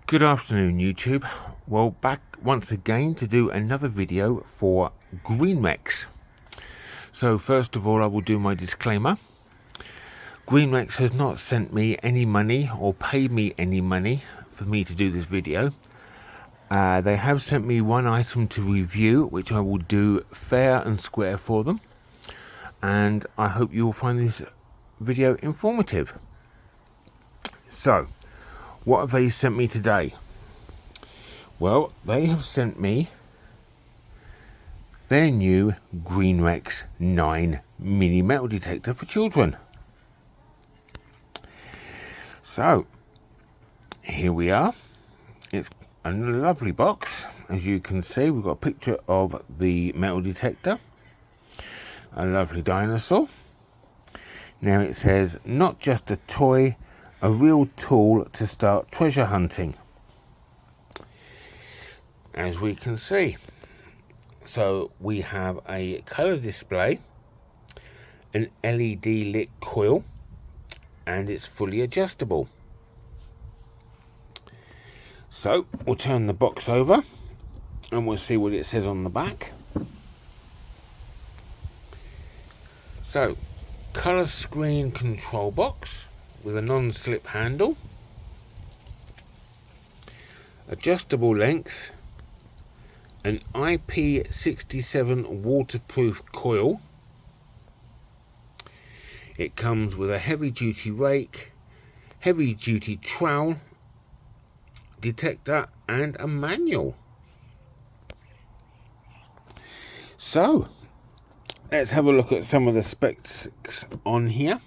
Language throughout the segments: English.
Good afternoon, YouTube. Well, back once again to do another video for Greenrex. So first of all, I will do my disclaimer. Greenrex has not sent me any money or paid me any money for me to do this video. They have sent me one item to review, which I will do fair and square for them. And I hope you will find this video informative. So, what have they sent me today? Well, they have sent me their new Greenrex 9 mini metal detector for children. So, here we are. It's a lovely box. As you can see, we've got a picture of the metal detector. A lovely dinosaur. Now it says, not just a toy, a real tool to start treasure hunting. As we can see. So we have a colour display, an LED lit coil, and it's fully adjustable. So we'll turn the box over and we'll see what it says on the back. So, colour screen control box with a non-slip handle, adjustable length, an IP67 waterproof coil. It comes with a heavy-duty rake, heavy-duty trowel, detector, and a manual. So, let's have a look at some of the specs on here.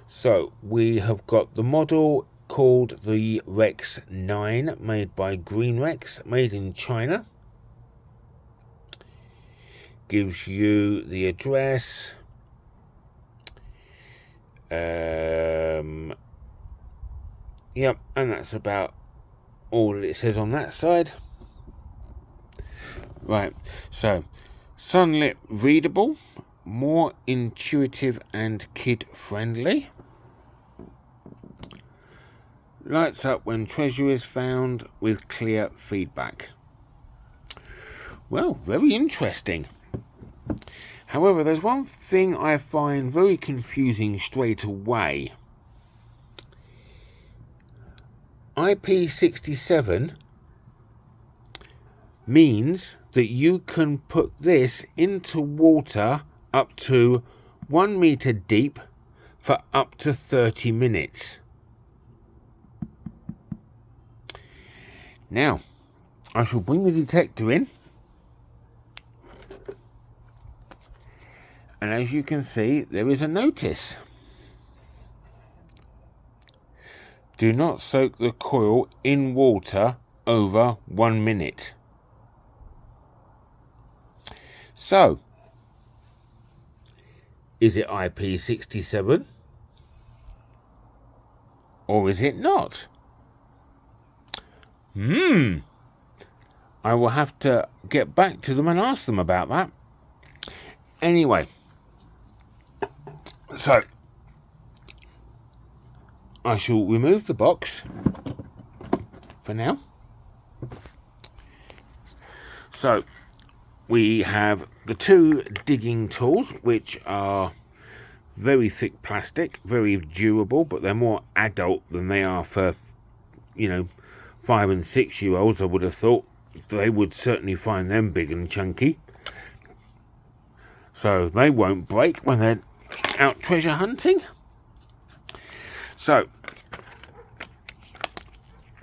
So, we have got the model called the Rex 9, made by Greenrex, made in China. Gives you the address, yep, and that's about all it says on that side. Right, so sunlit readable, more intuitive and kid friendly. Lights up when treasure is found with clear feedback. Well, very interesting. However, there's one thing I find very confusing straight away. IP67 means that you can put this into water up to 1 meter deep for up to 30 minutes. Now, I shall bring the detector in, and as you can see, there is a notice. Do not soak the coil in water over 1 minute. So, is it IP67 or is it not? I will have to get back to them and ask them about that. Anyway, so I shall remove the box for now. So we have the two digging tools, which are very thick plastic, very durable, but they're more adult than they are for, 5 and 6 year olds. I would have thought they would certainly find them big and chunky, so they won't break when they're out treasure hunting. So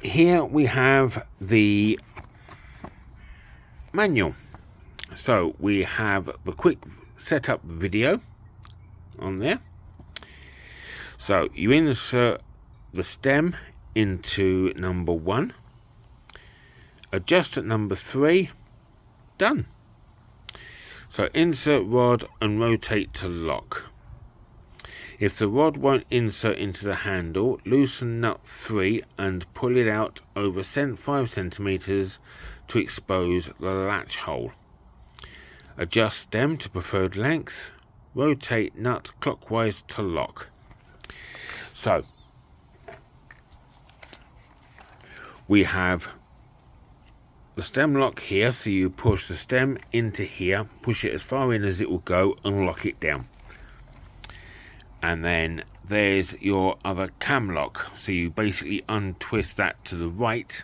here we have the manual. So we have the quick setup video on there. So you insert the stem into number 1, adjust at number 3, done. So insert rod and rotate to lock. If the rod won't insert into the handle, loosen nut 3 and pull it out over 5 centimeters to expose the latch hole. Adjust stem to preferred length, rotate nut clockwise to lock. So we have the stem lock here, so you push the stem into here, push it as far in as it will go and lock it down. And then there's your other cam lock, so you basically untwist that to the right,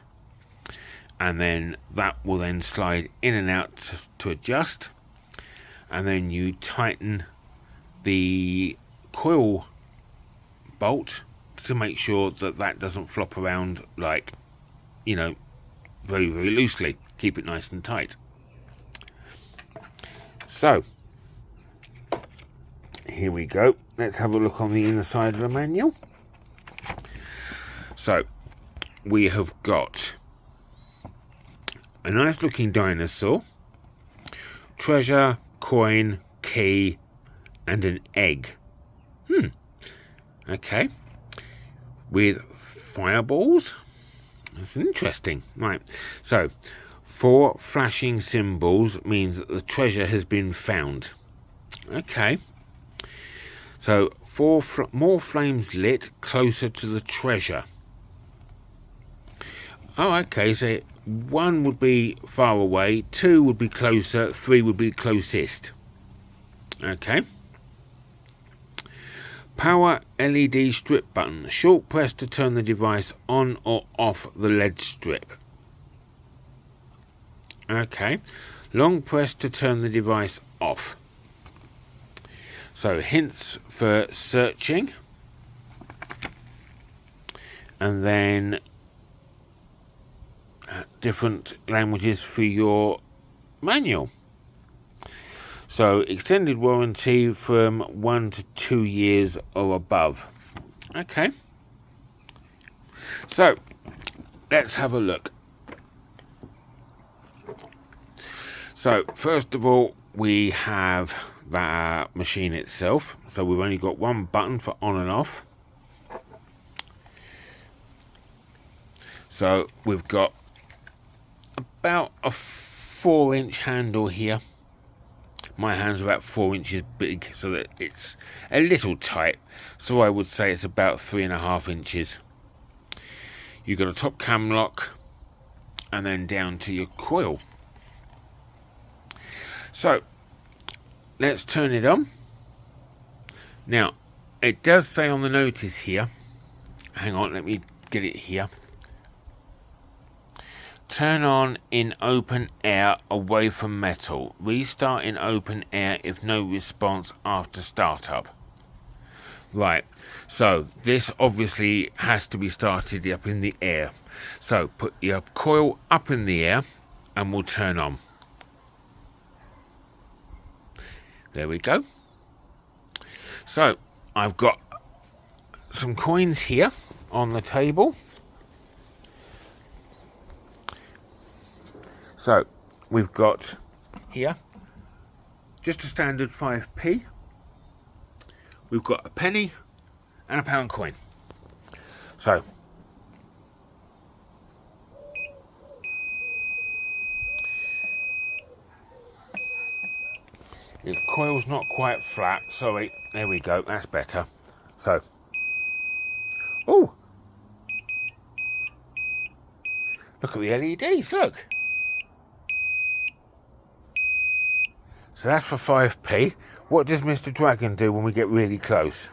and then that will then slide in and out to adjust, and then you tighten the coil bolt to make sure that that doesn't flop around, like, you know, very, very loosely. Keep it nice and tight. So here we go. Let's have a look on the inside of the manual. So we have got a nice looking dinosaur, treasure, coin, key, and an egg. Okay. With fireballs. That's interesting. Right. So 4 flashing symbols means that the treasure has been found. Okay. So 4 more flames lit closer to the treasure. Oh, okay. So 1 would be far away, 2 would be closer, 3 would be closest. Okay. Power LED strip button. Short press to turn the device on or off the LED strip. Okay. Long press to turn the device off. So hints for searching. And then different languages for your manual. So extended warranty from 1 to 2 years or above. Okay. So let's have a look. So first of all, we have the machine itself. So we've only got 1 button for on and off. So we've got about a 4-inch handle here. My hand's about 4 inches big, so that it's a little tight. So I would say it's about 3.5 inches. You've got a top cam lock, and then down to your coil. So let's turn it on. Now, it does say on the notice here, hang on, let me get it here. Turn on in open air away from metal. Restart in open air if no response after startup. Right, so this obviously has to be started up in the air. So put your coil up in the air and we'll turn on. There we go. So I've got some coins here on the table. So we've got here just a standard 5p. We've got a penny and a pound coin. So the coil's not quite flat, sorry. There we go, that's better. So, oh, look at the LEDs, look. So that's for 5p. What does Mr. Dragon do when we get really close?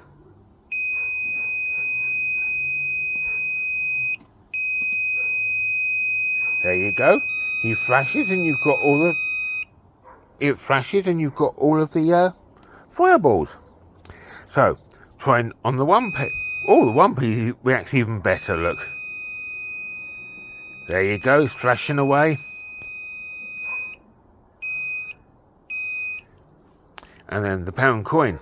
There you go. He flashes and you've got all the... It flashes and you've got all of the fireballs. So, try on the 1p. Oh, the 1p reacts even better, look. There you go, it's flashing away. And then the pound coin.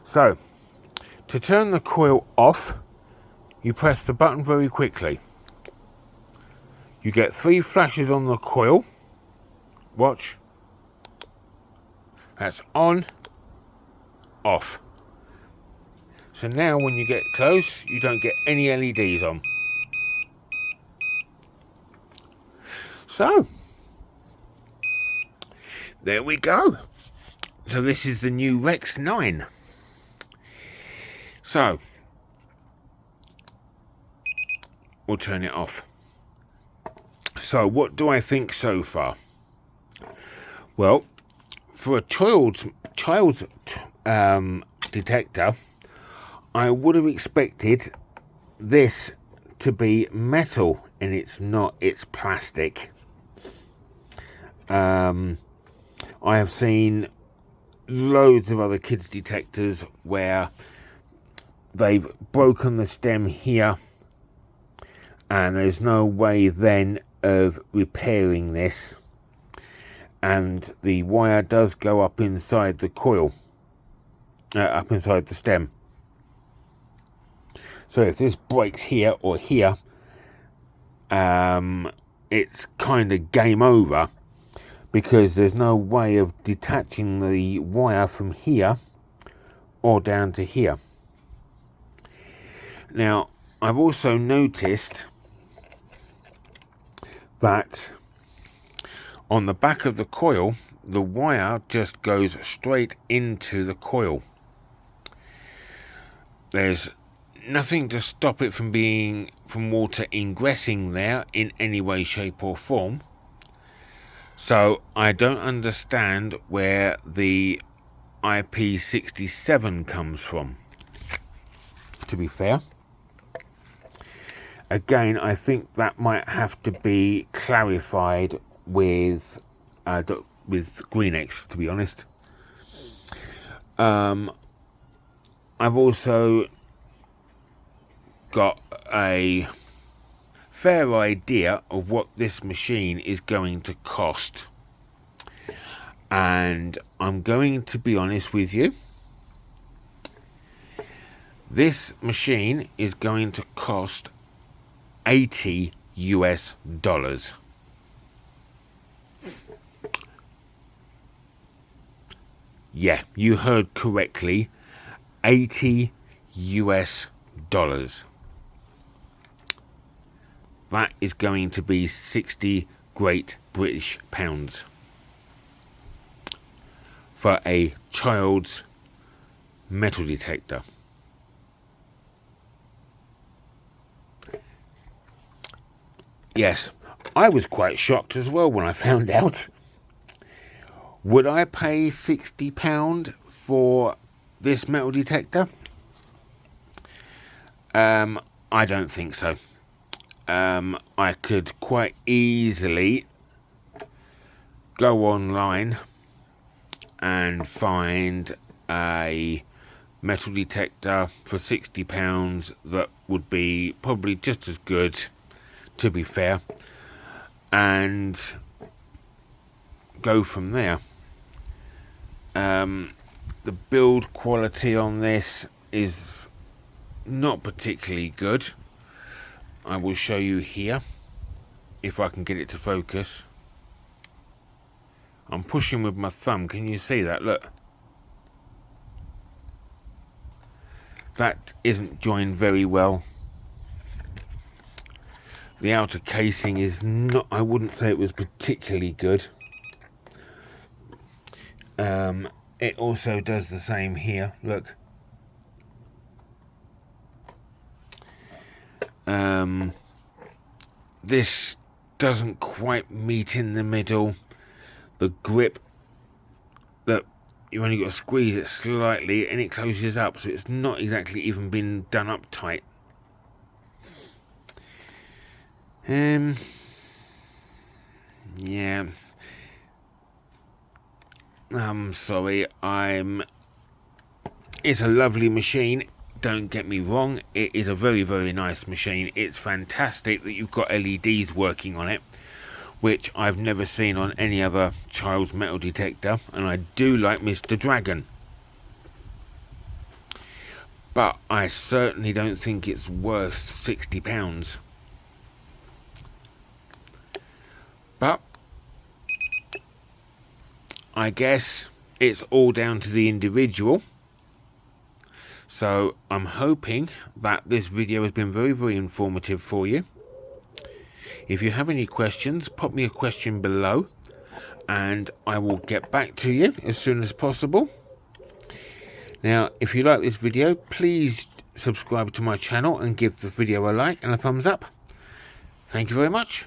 So, to turn the coil off, you press the button very quickly. You get 3 flashes on the coil. Watch. That's on, off. So now when you get close, you don't get any LEDs on. So, there we go. So this is the new Rex 9. So we'll turn it off. So what do I think so far? Well, for a child's detector, I would have expected this to be metal, and it's not. It's plastic. I have seen loads of other kids detectors where they've broken the stem here, and there's no way then of repairing this, and the wire does go up inside the coil, up inside the stem. So if this breaks here or here, it's kind of game over, because there's no way of detaching the wire from here or down to here. Now, I've also noticed that on the back of the coil, the wire just goes straight into the coil. There's nothing to stop it from water ingressing there in any way, shape or form. So I don't understand where the IP67 comes from, to be fair. Again, I think that might have to be clarified with Greenrex, to be honest. I've also got a fair idea of what this machine is going to cost, and I'm going to be honest with you. This machine is going to cost $80 US. Yeah, you heard correctly, $80 US. That is going to be 60 Great British pounds for a child's metal detector. Yes, I was quite shocked as well when I found out. Would I pay £60 for this metal detector? I don't think so. I could quite easily go online and find a metal detector for £60 that would be probably just as good, to be fair, and go from there. The build quality on this is not particularly good. I will show you here if I can get it to focus. I'm pushing with my thumb. Can you see that? Look, that isn't joined very well. The outer casing is not, I wouldn't say it was particularly good. It also does the same here. Look. This doesn't quite meet in the middle. The grip, look, you've only got to squeeze it slightly and it closes up, so it's not exactly even been done up tight. Yeah. I'm sorry, it's a lovely machine, don't get me wrong, it is a very, very nice machine. It's fantastic that you've got LEDs working on it, which I've never seen on any other child's metal detector, and I do like Mr. Dragon. But I certainly don't think it's worth £60. But I guess it's all down to the individual. So I'm hoping that this video has been very, very informative for you. If you have any questions, pop me a question below and I will get back to you as soon as possible. Now, if you like this video, please subscribe to my channel and give the video a like and a thumbs up. Thank you very much.